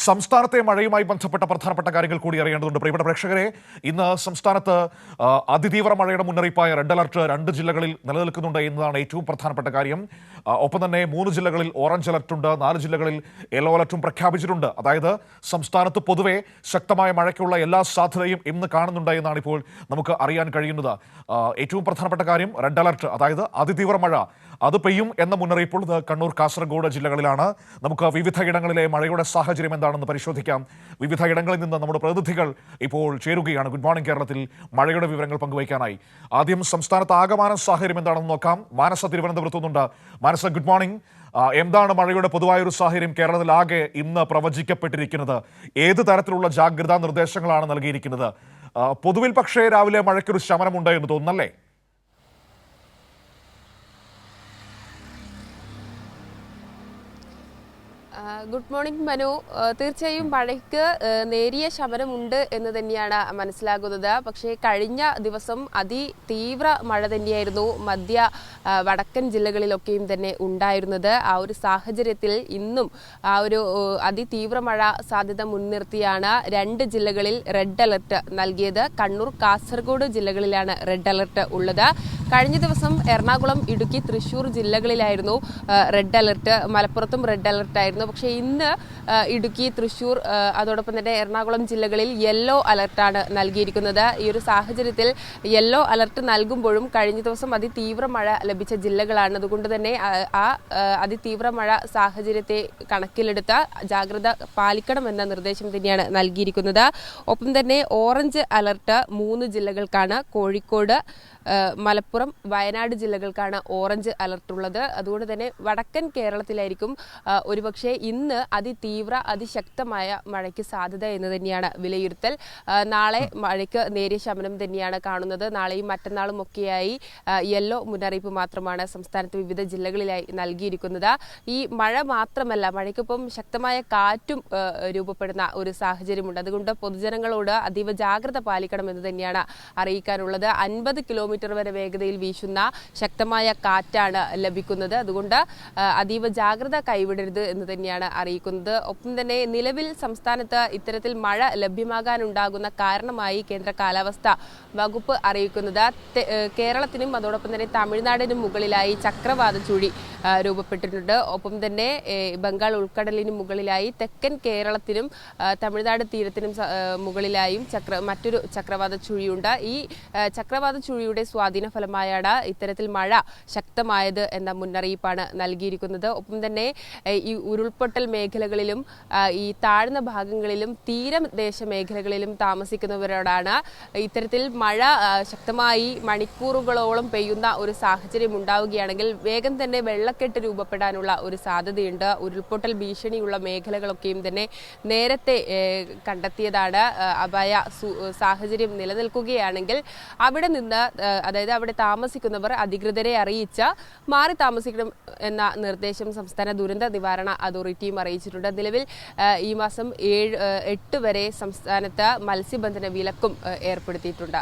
സംസ്ഥാനത്തെ മഴയുമായി ബന്ധപ്പെട്ട പ്രധാനപ്പെട്ട കാര്യങ്ങൾ കൂടി അറിയേണ്ടതുണ്ട്. പ്രിയപ്പെട്ട പ്രേക്ഷകരെ, ഇന്ന് സംസ്ഥാനത്ത് അതിതീവ്ര മഴയുടെ മുന്നറിയിപ്പായ റെഡ് അലർട്ട് 2 ജില്ലകളിൽ നിലനിൽക്കുന്നുണ്ട് എന്നതാണ് ഏറ്റവും പ്രധാനപ്പെട്ട കാര്യം. ഒപ്പം തന്നെ 3 ജില്ലകളിൽ ഓറഞ്ച് അലർട്ടുണ്ട്, 4 ജില്ലകളിൽ യെല്ലോ അലർട്ടും പ്രഖ്യാപിച്ചിട്ടുണ്ട്. അതായത് സംസ്ഥാനത്ത് പൊതുവെ ശക്തമായ മഴയ്ക്കുള്ള എല്ലാ സാധ്യതയും ഇന്ന് കാണുന്നുണ്ട് എന്നാണ് ഇപ്പോൾ നമുക്ക് അറിയാൻ കഴിയുന്നത്. ഏറ്റവും പ്രധാനപ്പെട്ട കാര്യം റെഡ് അലർട്ട്, അതായത് അതിതീവ്ര മഴ അത് പെയ്യും എന്ന മുന്നറിയിപ്പുള്ളത് കണ്ണൂർ, കാസർഗോഡ് ജില്ലകളിലാണ്. നമുക്ക് വിവിധ ഇടങ്ങളിലെ മഴയുടെ സാഹചര്യം എന്താണെന്ന് പരിശോധിക്കാം. വിവിധ ഇടങ്ങളിൽ നിന്ന് നമ്മുടെ പ്രതിനിധികൾ ഇപ്പോൾ ചേരുകയാണ്. ഗുഡ് മോർണിംഗ് കേരളത്തിൽ മഴയുടെ വിവരങ്ങൾ പങ്കുവയ്ക്കാനായി. ആദ്യം സംസ്ഥാനത്ത് ആകമാന സാഹചര്യം എന്താണെന്ന് നോക്കാം. മാനസ തിരുവനന്തപുരത്തു നിന്നുണ്ട്. മാനസ, ഗുഡ് മോർണിംഗ്. എന്താണ് മഴയുടെ പൊതുവായൊരു സാഹചര്യം കേരളത്തിലാകെ ഇന്ന് പ്രവചിക്കപ്പെട്ടിരിക്കുന്നത്? ഏത് തരത്തിലുള്ള ജാഗ്രതാ നിർദ്ദേശങ്ങളാണ് നൽകിയിരിക്കുന്നത്? പൊതുവിൽ പക്ഷേ രാവിലെ മഴയ്ക്കൊരു ശമനമുണ്ട് എന്ന് തോന്നുന്നല്ലേ? Good morning Manu. തീർച്ചയായും മഴയ്ക്ക് നേരിയ ശമനമുണ്ട് എന്ന് തന്നെയാണ് മനസ്സിലാകുന്നത്. പക്ഷേ കഴിഞ്ഞ ദിവസം അതിതീവ്ര മഴ തന്നെയായിരുന്നു മധ്യ വടക്കൻ ജില്ലകളിലൊക്കെയും തന്നെ ഉണ്ടായിരുന്നത്. ആ ഒരു സാഹചര്യത്തിൽ ഇന്നും ആ ഒരു അതിതീവ്ര മഴ സാധ്യത മുൻനിർത്തിയാണ് 2 ജില്ലകളിൽ റെഡ് അലർട്ട് നൽകിയത്. കണ്ണൂർ, കാസർഗോഡ് ജില്ലകളിലാണ് റെഡ് അലർട്ട് ഉള്ളത്. കഴിഞ്ഞ ദിവസം എറണാകുളം, ഇടുക്കി, തൃശ്ശൂർ ജില്ലകളിലായിരുന്നു റെഡ് അലർട്ട്. മലപ്പുറത്തും റെഡ് അലർട്ട് ആയിരുന്നു. പക്ഷേ ഇന്ന് ഇടുക്കി, തൃശ്ശൂർ, അതോടൊപ്പം തന്നെ എറണാകുളം ജില്ലകളിൽ യെല്ലോ അലർട്ടാണ് നൽകിയിരിക്കുന്നത്. ഈ ഒരു സാഹചര്യത്തിൽ യെല്ലോ അലർട്ട് നൽകുമ്പോഴും കഴിഞ്ഞ ദിവസം അതിതീവ്ര മഴ ലഭിച്ച ജില്ലകളാണ്. അതുകൊണ്ട് തന്നെ ആ അതിതീവ്ര മഴ സാഹചര്യത്തെ കണക്കിലെടുത്ത് ജാഗ്രത പാലിക്കണമെന്ന നിർദ്ദേശം തന്നെയാണ് നൽകിയിരിക്കുന്നത്. ഒപ്പം തന്നെ ഓറഞ്ച് അലർട്ട് 3 ജില്ലകൾക്കാണ്. കോഴിക്കോട്, മലപ്പുറം, വയനാട് ജില്ലകൾക്കാണ് ഓറഞ്ച് അലർട്ട് ഉള്ളത്. അതുകൊണ്ട് തന്നെ വടക്കൻ കേരളത്തിലായിരിക്കും ഒരുപക്ഷെ ഇന്ന് അതിശക്തമായ മഴയ്ക്ക് സാധ്യത എന്ന് തന്നെയാണ് വിലയിരുത്തൽ. നാളെ മഴയ്ക്ക് നേരിയ ശമനം തന്നെയാണ് കാണുന്നത്. നാളെയും മറ്റന്നാളും ഒക്കെയായി യെല്ലോ മുന്നറിയിപ്പ് മാത്രമാണ് സംസ്ഥാനത്ത് വിവിധ ജില്ലകളിലായി നൽകിയിരിക്കുന്നത്. ഈ മഴ മാത്രമല്ല, മഴയ്ക്കൊപ്പം ശക്തമായ കാറ്റും രൂപപ്പെടുന്ന ഒരു സാഹചര്യമുണ്ട്. അതുകൊണ്ട് പൊതുജനങ്ങളോട് അതീവ ജാഗ്രത പാലിക്കണമെന്ന് തന്നെയാണ് അറിയിക്കാനുള്ളത്. 50 കിലോമീറ്റർ വരെ വേഗതയിൽ വീശുന്ന ശക്തമായ കാറ്റാണ് ലഭിക്കുന്നത്. അതുകൊണ്ട് അതീവ ജാഗ്രത കൈവിടരുത് എന്ന് തന്നെയാണ് അറിയിക്കുന്നത്. ഒപ്പം തന്നെ നിലവിൽ സംസ്ഥാനത്ത് ഇത്തരത്തിൽ മഴ ലഭ്യമാകാനുണ്ടാകുന്ന കാരണമായി കേന്ദ്ര കാലാവസ്ഥ വകുപ്പ് അറിയിക്കുന്നത് കേരളത്തിനും അതോടൊപ്പം തന്നെ തമിഴ്നാടിനും മുകളിലായി ചക്രവാത ചുഴി രൂപപ്പെട്ടിട്ടുണ്ട്. ഒപ്പം തന്നെ ബംഗാൾ ഉൾക്കടലിനും മുകളിലായി തെക്കൻ കേരളത്തിനും തമിഴ്നാട് തീരത്തിനും മുകളിലായും മറ്റൊരു ചക്രവാത ചുഴിയുണ്ട്. ഈ ചക്രവാത ചുഴിയുടെ സ്വാധീന ഫലമായാണ് ഇത്തരത്തിൽ മഴ ശക്തമായത് എന്ന മുന്നറിയിപ്പാണ് നൽകിയിരിക്കുന്നത്. ഒപ്പം തന്നെ ഈ ഉരുൾപൊട്ടൽ മേഖലകളിലും ഈ താഴ്ന്ന ഭാഗങ്ങളിലും തീരദേശ മേഖലകളിലും താമസിക്കുന്നവരോടാണ് ഇത്തരത്തിൽ മഴ ശക്തമായി മണിക്കൂറുകളോളം പെയ്യുന്ന ഒരു സാഹചര്യം ഉണ്ടാവുകയാണെങ്കിൽ വേഗം തന്നെ വെള്ളക്കെട്ട് രൂപപ്പെടാനുള്ള ഒരു സാധ്യതയുണ്ട്. ഉരുൾപൊട്ടൽ ഭീഷണിയുള്ള മേഖലകളൊക്കെയും തന്നെ നേരത്തെ കണ്ടെത്തിയതാണ്. അപായ സാഹചര്യം നിലനിൽക്കുകയാണെങ്കിൽ അവിടെ നിന്ന്, അതായത് അവിടെ താമസിക്കുന്നവർ അധികൃതരെ അറിയിച്ച് മാറി താമസിക്കണം എന്ന നിർദ്ദേശം സംസ്ഥാന ദുരന്ത നിവാരണ അതോറിറ്റിയും അറിയിച്ചിട്ടുണ്ട്. നിലവിൽ ഈ മാസം 8 വരെ സംസ്ഥാനത്ത് മത്സ്യബന്ധന വിലക്കും ഏർപ്പെടുത്തിയിട്ടുണ്ട്.